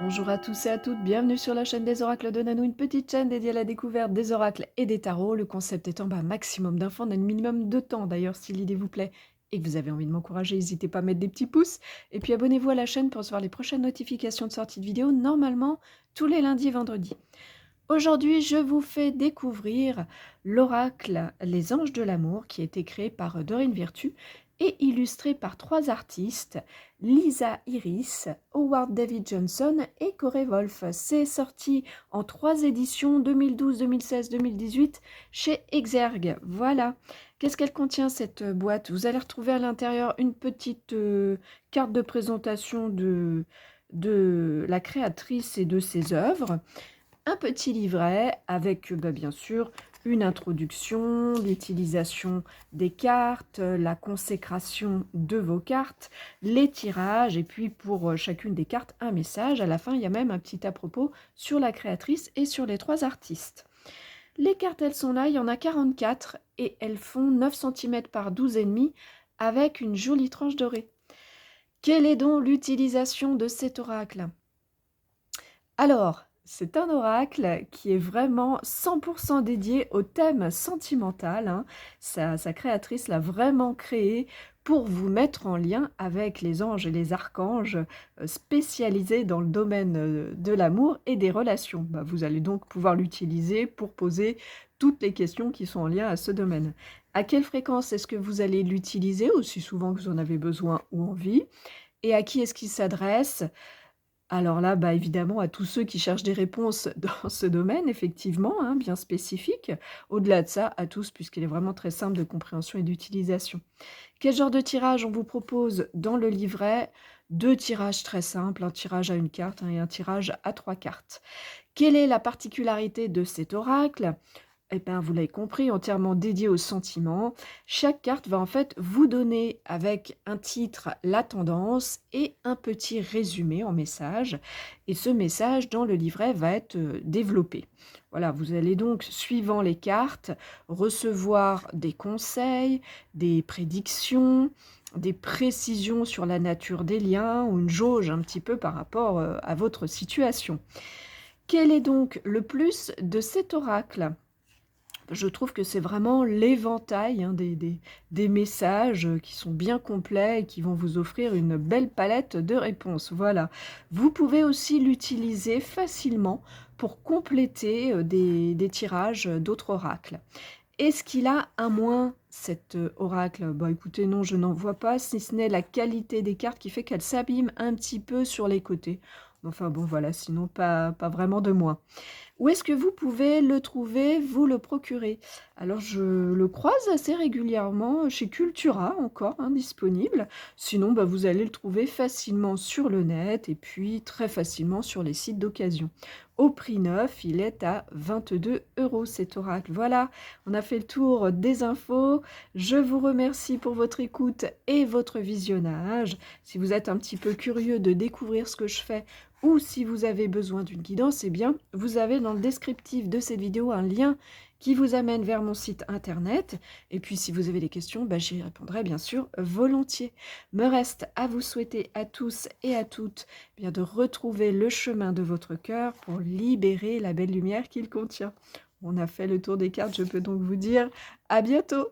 Bonjour à tous et à toutes, bienvenue sur la chaîne des oracles de Nanou, une petite chaîne dédiée à la découverte des oracles et des tarots. Le concept étant un maximum d'infos en un minimum de temps. D'ailleurs, si l'idée vous plaît et que vous avez envie de m'encourager, n'hésitez pas à mettre des petits pouces. Et puis abonnez-vous à la chaîne pour recevoir les prochaines notifications de sortie de vidéos, normalement tous les lundis et vendredis. Aujourd'hui, je vous fais découvrir l'oracle Les Anges de l'amour qui a été créé par Dorine Virtue et illustré par 3 artistes, Lisa Iris, Howard David Johnson et Corey Wolf. C'est sorti en 3 éditions 2012, 2016, 2018 chez Exergue. Voilà. Qu'est-ce qu'elle contient cette boîte? Vous allez retrouver à l'intérieur une petite carte de présentation de la créatrice et de ses œuvres. Un petit livret avec bien sûr une introduction, l'utilisation des cartes, la consécration de vos cartes, les tirages et puis pour chacune des cartes un message. À la fin, il y a même un petit à propos sur la créatrice et sur les 3 artistes. Les cartes, elles sont là, il y en a 44 et elles font 9 cm par 12,5 avec une jolie tranche dorée. Quelle est donc l'utilisation de cet oracle? Alors, c'est un oracle qui est vraiment 100% dédié au thème sentimental, hein. Sa créatrice l'a vraiment créé pour vous mettre en lien avec les anges et les archanges spécialisés dans le domaine de l'amour et des relations. Vous allez donc pouvoir l'utiliser pour poser toutes les questions qui sont en lien à ce domaine. À quelle fréquence est-ce que vous allez l'utiliser, aussi souvent que vous en avez besoin ou envie? Et à qui est-ce qu'il s'adresse? Alors là, évidemment, à tous ceux qui cherchent des réponses dans ce domaine, effectivement, hein, bien spécifique. Au-delà de ça, à tous, puisqu'il est vraiment très simple de compréhension et d'utilisation. Quel genre de tirage on vous propose dans le livret? 2 tirages très simples, un tirage à une carte et un tirage à 3 cartes. Quelle est la particularité de cet oracle? Eh bien, vous l'avez compris, entièrement dédié aux sentiments. Chaque carte va en fait vous donner avec un titre la tendance et un petit résumé en message. Et ce message dans le livret va être développé. Voilà, vous allez donc, suivant les cartes, recevoir des conseils, des prédictions, des précisions sur la nature des liens ou une jauge un petit peu par rapport à votre situation. Quel est donc le plus de cet oracle? Je trouve que c'est vraiment l'éventail hein, des messages qui sont bien complets et qui vont vous offrir une belle palette de réponses. Voilà. Vous pouvez aussi l'utiliser facilement pour compléter des tirages d'autres oracles. Est-ce qu'il a un moins, cet oracle? Écoutez, non, je n'en vois pas, si ce n'est la qualité des cartes qui fait qu'elles s'abîment un petit peu sur les côtés. Enfin bon, voilà, sinon pas vraiment de moins. Où est-ce que vous pouvez le trouver, vous le procurer? Alors je le croise assez régulièrement chez Cultura encore, hein, disponible. Sinon, vous allez le trouver facilement sur le net et puis très facilement sur les sites d'occasion. Au prix neuf, il est à 22 € cet oracle. Voilà, on a fait le tour des infos. Je vous remercie pour votre écoute et votre visionnage. Si vous êtes un petit peu curieux de découvrir ce que je fais, ou si vous avez besoin d'une guidance, eh bien, vous avez dans le descriptif de cette vidéo un lien qui vous amène vers mon site internet. Et puis, si vous avez des questions, j'y répondrai bien sûr volontiers. Me reste à vous souhaiter à tous et à toutes de retrouver le chemin de votre cœur pour libérer la belle lumière qu'il contient. On a fait le tour des cartes, je peux donc vous dire à bientôt.